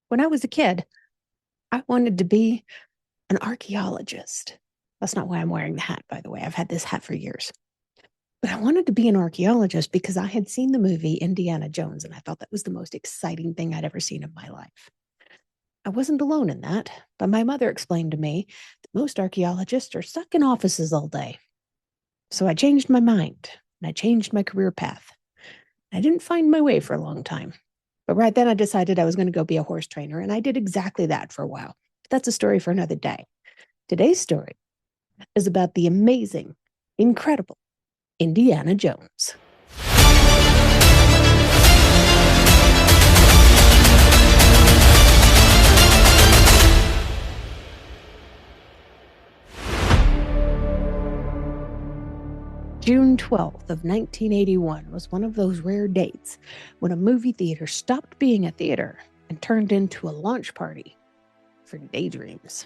When I was a kid, I wanted to be an archaeologist. That's not why I'm wearing the hat, by the way. I've had this hat for years. But I wanted to be an archaeologist because I had seen the movie Indiana Jones, and I thought that was the most exciting thing I'd ever seen in my life. I wasn't alone in that, but my mother explained to me that most archaeologists are stuck in offices all day. So I changed my mind, and I changed my career path. I didn't find my way for a long time. But right then I decided I was going to go be a horse trainer, and I did exactly that for a while. But that's a story for another day. Today's story is about the amazing, incredible Indiana Jones. June 12th of 1981 was one of those rare dates when a movie theater stopped being a theater and turned into a launch party for daydreams.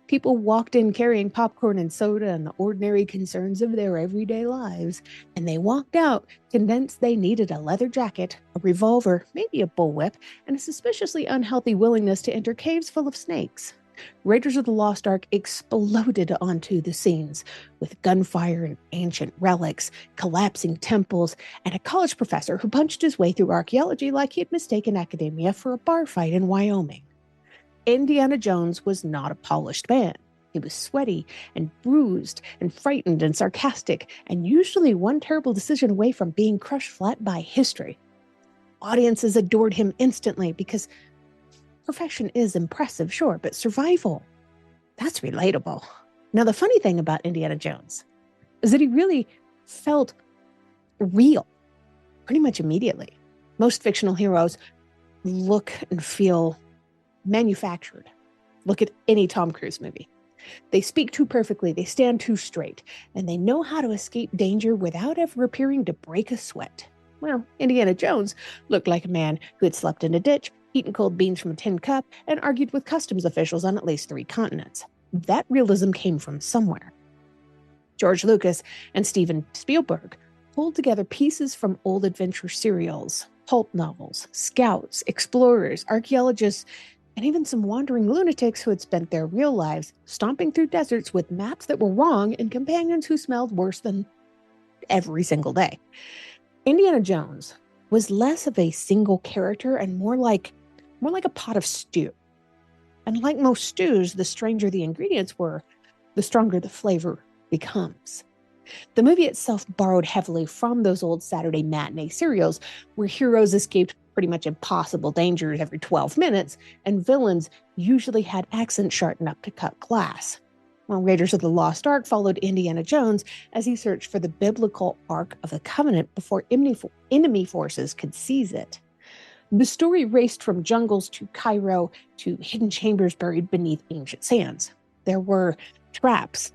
People walked in carrying popcorn and soda and the ordinary concerns of their everyday lives, and they walked out convinced they needed a leather jacket, a revolver, maybe a bullwhip, and a suspiciously unhealthy willingness to enter caves full of snakes. Raiders of the Lost Ark exploded onto the scenes with gunfire and ancient relics, collapsing temples, and a college professor who punched his way through archaeology like he'd mistaken academia for a bar fight in Wyoming. Indiana Jones was not a polished man. He was sweaty and bruised and frightened and sarcastic, and usually one terrible decision away from being crushed flat by history. Audiences adored him instantly because perfection is impressive, sure, but survival, that's relatable. Now, the funny thing about Indiana Jones is that he really felt real pretty much immediately. Most fictional heroes look and feel manufactured. Look at any Tom Cruise movie. They speak too perfectly, they stand too straight, and they know how to escape danger without ever appearing to break a sweat. Well, Indiana Jones looked like a man who had slept in a ditch, eaten cold beans from a tin cup, and argued with customs officials on at least 3 continents. That realism came from somewhere. George Lucas and Steven Spielberg pulled together pieces from old adventure serials, pulp novels, scouts, explorers, archaeologists, and even some wandering lunatics who had spent their real lives stomping through deserts with maps that were wrong and companions who smelled worse than every single day. Indiana Jones was less of a single character and more like a pot of stew. And like most stews, the stranger the ingredients were, the stronger the flavor becomes. The movie itself borrowed heavily from those old Saturday matinee serials where heroes escaped pretty much impossible dangers every 12 minutes, and villains usually had accents sharpened up to cut class. While Raiders of the Lost Ark followed Indiana Jones as he searched for the biblical Ark of the Covenant before enemy forces could seize it. The story raced from jungles to Cairo to hidden chambers buried beneath ancient sands. There were traps,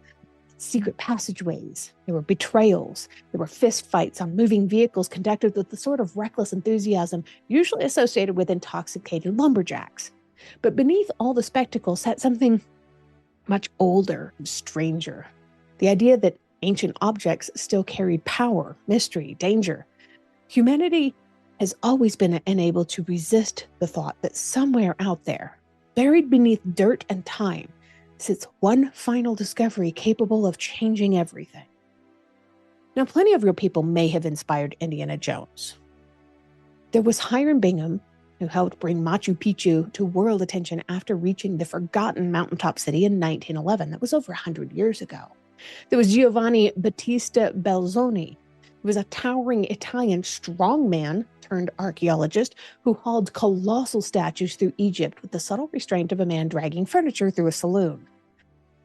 secret passageways, there were betrayals, there were fistfights on moving vehicles conducted with the sort of reckless enthusiasm usually associated with intoxicated lumberjacks. But beneath all the spectacle sat something much older and stranger. The idea that ancient objects still carried power, mystery, danger. Humanity has always been unable to resist the thought that somewhere out there, buried beneath dirt and time, sits one final discovery capable of changing everything. Now, plenty of real people may have inspired Indiana Jones. There was Hiram Bingham, who helped bring Machu Picchu to world attention after reaching the forgotten mountaintop city in 1911. That was over 100 years ago. There was Giovanni Battista Belzoni, who was a towering Italian strongman turned archaeologist who hauled colossal statues through Egypt with the subtle restraint of a man dragging furniture through a saloon.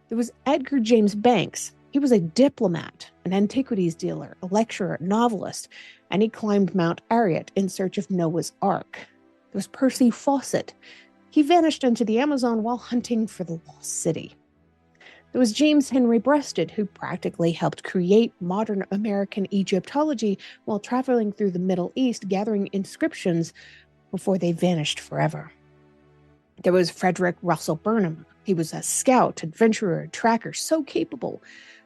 There was Edgar James Banks. He was a diplomat, an antiquities dealer, a lecturer, novelist, and he climbed Mount Arret in search of Noah's Ark. There was Percy Fawcett. He vanished into the Amazon while hunting for the lost city. There was James Henry Breasted, who practically helped create modern American Egyptology while traveling through the Middle East gathering inscriptions before they vanished forever. There was Frederick Russell Burnham. He was a scout, adventurer, tracker, so capable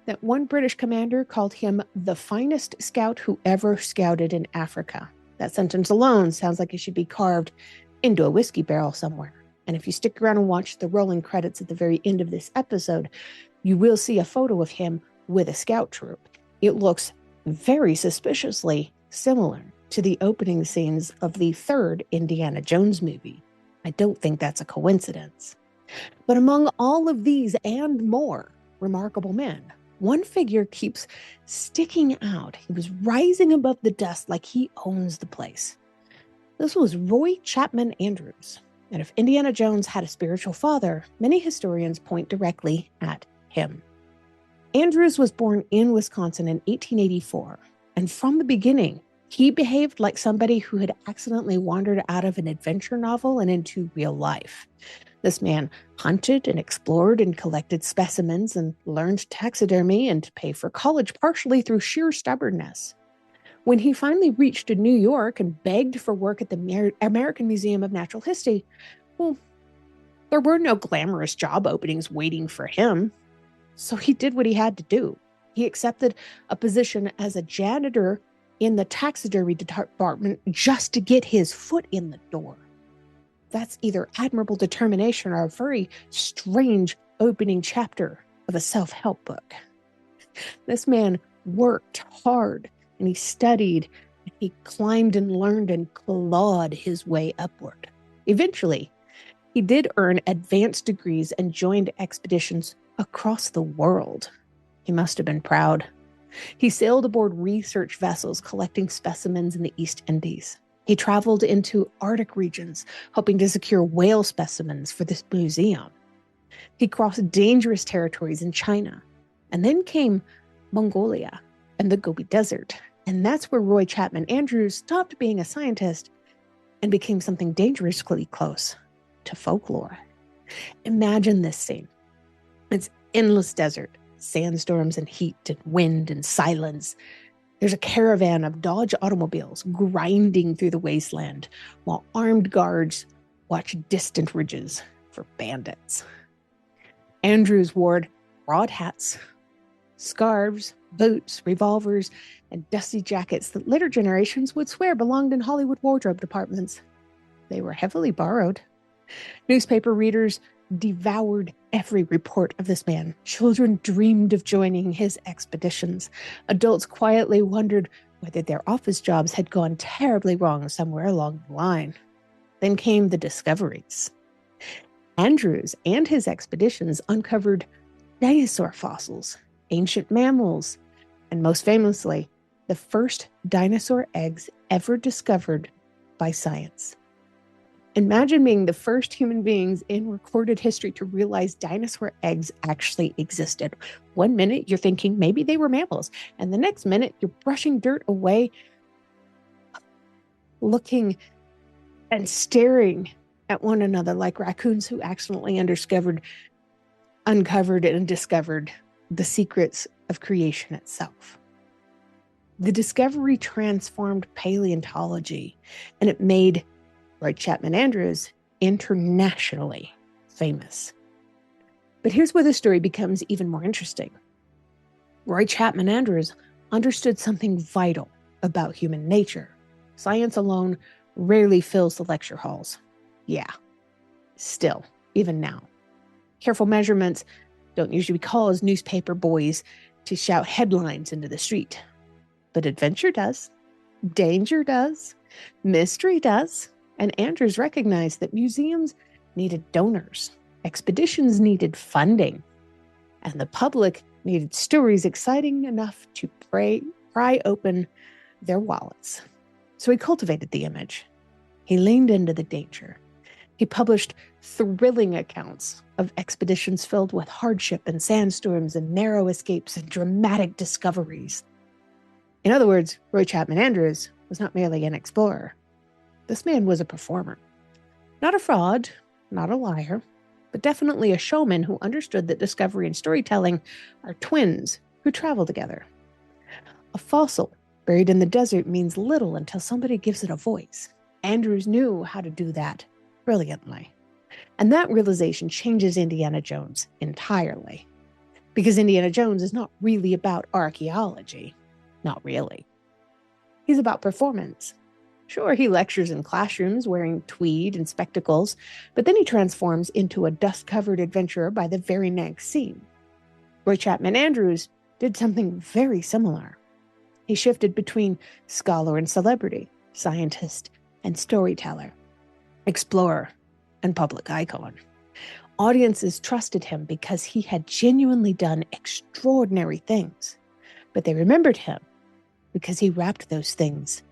that one British commander called him the finest scout who ever scouted in Africa. That sentence alone sounds like it should be carved into a whiskey barrel somewhere. And if you stick around and watch the rolling credits at the very end of this episode, you will see a photo of him with a scout troop. It looks very suspiciously similar to the opening scenes of the third Indiana Jones movie. I don't think that's a coincidence. But among all of these and more remarkable men, one figure keeps sticking out. He was rising above the dust like he owns the place. This was Roy Chapman Andrews. And if Indiana Jones had a spiritual father, many historians point directly at him. Andrews was born in Wisconsin in 1884, and from the beginning, he behaved like somebody who had accidentally wandered out of an adventure novel and into real life. This man hunted and explored and collected specimens and learned taxidermy and to pay for college partially through sheer stubbornness. When he finally reached New York and begged for work at the American Museum of Natural History, well, there were no glamorous job openings waiting for him. So he did what he had to do. He accepted a position as a janitor in the taxidermy department just to get his foot in the door. That's either admirable determination or a very strange opening chapter of a self-help book. This man worked hard, and he studied, and he climbed and learned and clawed his way upward. Eventually, he did earn advanced degrees and joined expeditions across the world. He must have been proud. He sailed aboard research vessels collecting specimens in the East Indies. He traveled into Arctic regions, hoping to secure whale specimens for this museum. He crossed dangerous territories in China. And then came Mongolia and the Gobi Desert. And that's where Roy Chapman Andrews stopped being a scientist and became something dangerously close to folklore. Imagine this scene. It's endless desert, sandstorms and heat and wind and silence. There's a caravan of Dodge automobiles grinding through the wasteland while armed guards watch distant ridges for bandits. Andrews wore broad hats, scarves, boots, revolvers, and dusty jackets that later generations would swear belonged in Hollywood wardrobe departments. They were heavily borrowed. Newspaper readers devoured every report of this man. Children dreamed of joining his expeditions. Adults quietly wondered whether their office jobs had gone terribly wrong somewhere along the line. Then came the discoveries. Andrews and his expeditions uncovered dinosaur fossils, ancient mammals, and most famously, the first dinosaur eggs ever discovered by science. Imagine being the first human beings in recorded history to realize dinosaur eggs actually existed. One minute you're thinking maybe they were mammals, and the next minute you're brushing dirt away, looking and staring at one another like raccoons who accidentally uncovered and discovered the secrets of creation itself. The discovery transformed paleontology, and it made Roy Chapman Andrews internationally famous. But here's where the story becomes even more interesting. Roy Chapman Andrews understood something vital about human nature. Science alone rarely fills the lecture halls. Yeah, still, even now. Careful measurements don't usually cause newspaper boys to shout headlines into the street. But adventure does, danger does, mystery does. And Andrews recognized that museums needed donors, expeditions needed funding, and the public needed stories exciting enough to pry open their wallets. So he cultivated the image. He leaned into the danger. He published thrilling accounts of expeditions filled with hardship and sandstorms and narrow escapes and dramatic discoveries. In other words, Roy Chapman Andrews was not merely an explorer. This man was a performer. Not a fraud, not a liar, but definitely a showman who understood that discovery and storytelling are twins who travel together. A fossil buried in the desert means little until somebody gives it a voice. Andrews knew how to do that brilliantly. And that realization changes Indiana Jones entirely. Because Indiana Jones is not really about archaeology. Not really. He's about performance. Sure, he lectures in classrooms wearing tweed and spectacles, but then he transforms into a dust-covered adventurer by the very next scene. Roy Chapman Andrews did something very similar. He shifted between scholar and celebrity, scientist and storyteller, explorer and public icon. Audiences trusted him because he had genuinely done extraordinary things, but they remembered him because he wrapped those things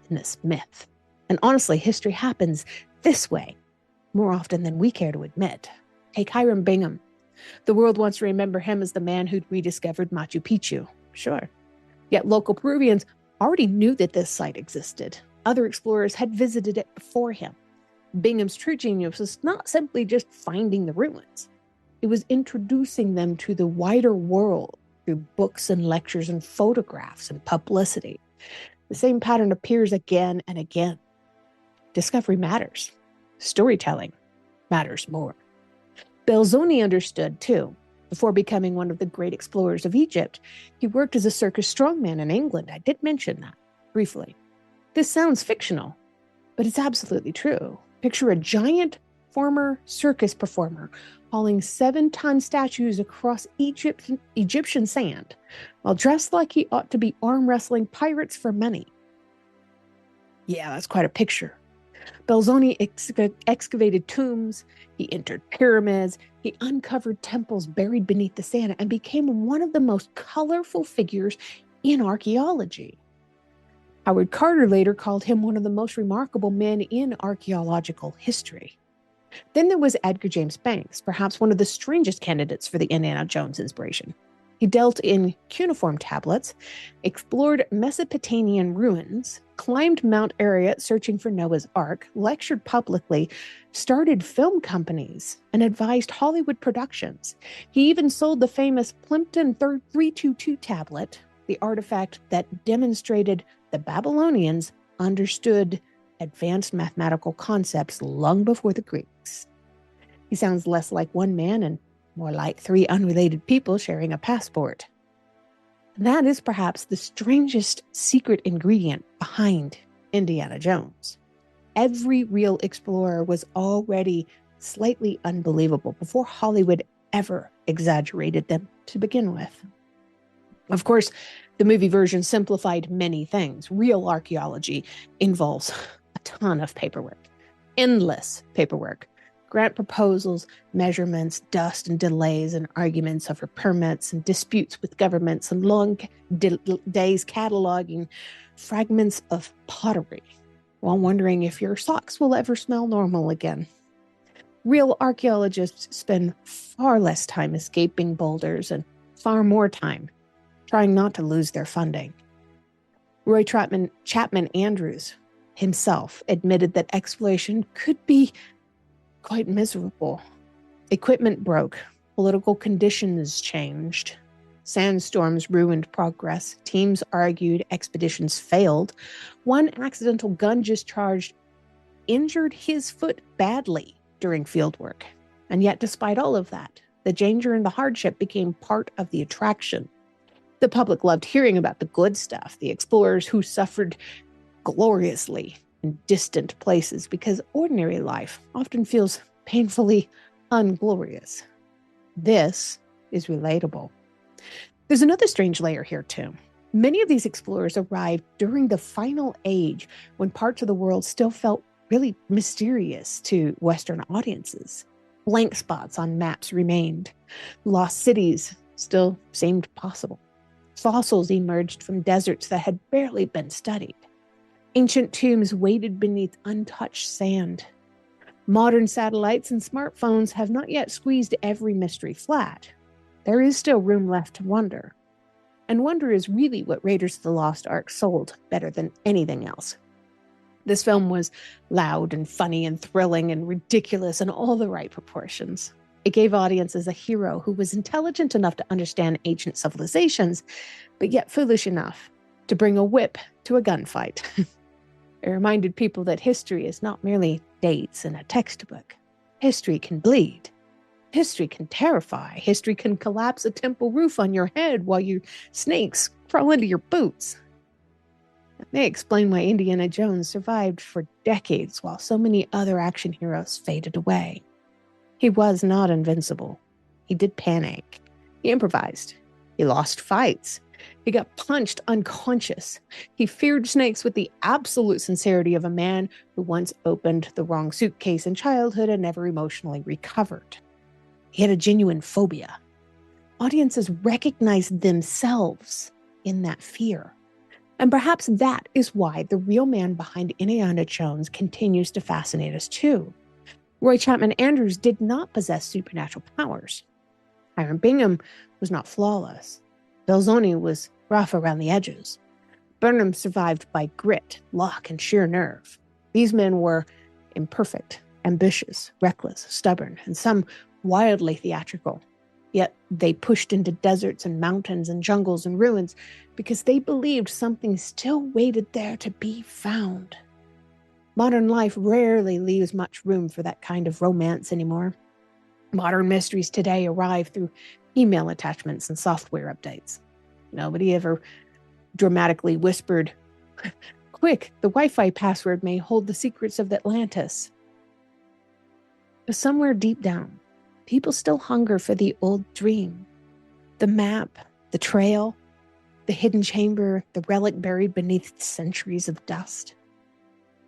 in this myth. And honestly, history happens this way more often than we care to admit. Take Hiram Bingham. The world wants to remember him as the man who'd rediscovered Machu Picchu. Sure. Yet local Peruvians already knew that this site existed. Other explorers had visited it before him. Bingham's true genius was not simply just finding the ruins. It was introducing them to the wider world through books and lectures and photographs and publicity. The same pattern appears again and again. Discovery matters. Storytelling matters more. Belzoni understood, too. Before becoming one of the great explorers of Egypt, he worked as a circus strongman in England. I did mention that briefly. This sounds fictional, but it's absolutely true. Picture a giant former circus performer hauling 7-ton statues across Egyptian sand, while dressed like he ought to be arm wrestling pirates for money. Yeah, that's quite a picture. Belzoni excavated tombs, he entered pyramids, he uncovered temples buried beneath the sand, and became one of the most colorful figures in archaeology. Howard Carter later called him one of the most remarkable men in archaeological history. Then there was Edgar James Banks, perhaps one of the strangest candidates for the Indiana Jones inspiration. He dealt in cuneiform tablets, explored Mesopotamian ruins, climbed Mount Ararat searching for Noah's Ark, lectured publicly, started film companies, and advised Hollywood productions. He even sold the famous Plimpton 322 tablet, the artifact that demonstrated the Babylonians understood advanced mathematical concepts long before the Greeks. He sounds less like one man and more like 3 unrelated people sharing a passport. And that is perhaps the strangest secret ingredient behind Indiana Jones. Every real explorer was already slightly unbelievable before Hollywood ever exaggerated them to begin with. Of course, the movie version simplified many things. Real archaeology involves a ton of paperwork, endless paperwork, grant proposals, measurements, dust and delays and arguments over permits and disputes with governments and long days cataloging fragments of pottery while wondering if your socks will ever smell normal again. Real archaeologists spend far less time escaping boulders and far more time trying not to lose their funding. Roy Chapman Andrews himself admitted that exploration could be quite miserable. Equipment broke, political conditions changed, sandstorms ruined progress, teams argued, expeditions failed. One accidental gun discharge injured his foot badly during fieldwork. And yet, despite all of that, the danger and the hardship became part of the attraction. The public loved hearing about the good stuff, the explorers who suffered gloriously in distant places, because ordinary life often feels painfully unglorious. This is relatable. There's another strange layer here, too. Many of these explorers arrived during the final age when parts of the world still felt really mysterious to Western audiences. Blank spots on maps remained. Lost cities still seemed possible. Fossils emerged from deserts that had barely been studied. Ancient tombs waited beneath untouched sand. Modern satellites and smartphones have not yet squeezed every mystery flat. There is still room left to wonder. And wonder is really what Raiders of the Lost Ark sold better than anything else. This film was loud and funny and thrilling and ridiculous in all the right proportions. It gave audiences a hero who was intelligent enough to understand ancient civilizations, but yet foolish enough to bring a whip to a gunfight. It reminded people that history is not merely dates in a textbook. History can bleed. History can terrify. History can collapse a temple roof on your head while your snakes crawl into your boots. They explain why Indiana Jones survived for decades while so many other action heroes faded away. He was not invincible. He did panic. He improvised. He lost fights. He got punched unconscious. He feared snakes with the absolute sincerity of a man who once opened the wrong suitcase in childhood and never emotionally recovered. He had a genuine phobia. Audiences recognized themselves in that fear. And perhaps that is why the real man behind Indiana Jones continues to fascinate us too. Roy Chapman Andrews did not possess supernatural powers. Hiram Bingham was not flawless. Belzoni was rough around the edges. Burnham survived by grit, luck, and sheer nerve. These men were imperfect, ambitious, reckless, stubborn, and some wildly theatrical. Yet they pushed into deserts and mountains and jungles and ruins because they believed something still waited there to be found. Modern life rarely leaves much room for that kind of romance anymore. Modern mysteries today arrive through email attachments and software updates. Nobody ever dramatically whispered, "Quick, the Wi-Fi password may hold the secrets of Atlantis." But somewhere deep down, people still hunger for the old dream. The map, the trail, the hidden chamber, the relic buried beneath centuries of dust.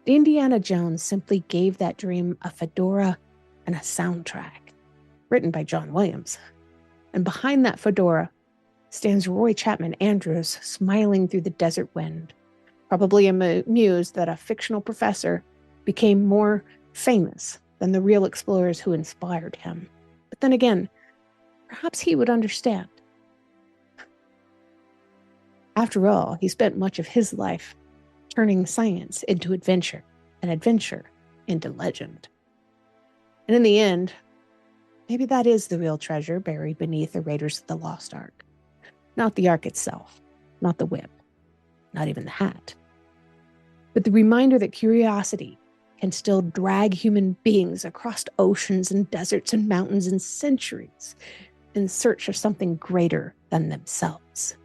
Indiana Jones simply gave that dream a fedora and a soundtrack, written by John Williams. And behind that fedora stands Roy Chapman Andrews, smiling through the desert wind, probably amused that a fictional professor became more famous than the real explorers who inspired him. But then again, perhaps he would understand. After all, he spent much of his life turning science into adventure and adventure into legend. And in the end, maybe that is the real treasure buried beneath the Raiders of the Lost Ark. Not the Ark itself, not the whip, not even the hat, but the reminder that curiosity can still drag human beings across oceans and deserts and mountains and centuries in search of something greater than themselves.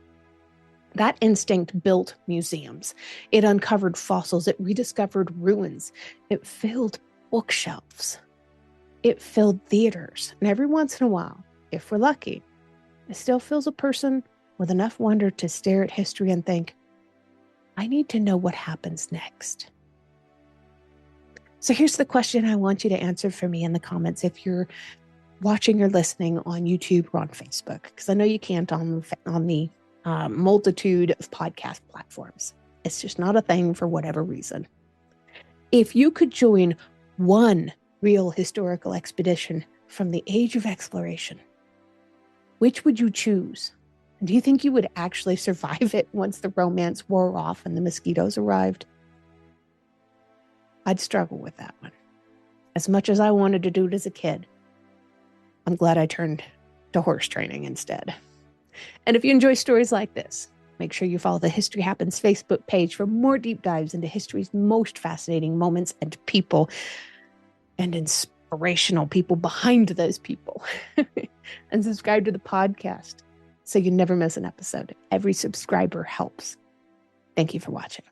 That instinct built museums. It uncovered fossils. It rediscovered ruins. It filled bookshelves. It filled theaters. And every once in a while, if we're lucky, it still fills a person with enough wonder to stare at history and think, I need to know what happens next. So here's the question I want you to answer for me in the comments if you're watching or listening on YouTube or on Facebook, because I know you can't on the multitude of podcast platforms. It's just not a thing for whatever reason. If you could join one real historical expedition from the age of exploration, which would you choose? Do you think you would actually survive it once the romance wore off and the mosquitoes arrived? I'd struggle with that one. As much as I wanted to do it as a kid, I'm glad I turned to horse training instead. And if you enjoy stories like this, make sure you follow the History Happens Facebook page for more deep dives into history's most fascinating moments and people and inspirational people behind those people. And subscribe to the podcast so you never miss an episode. Every subscriber helps. Thank you for watching.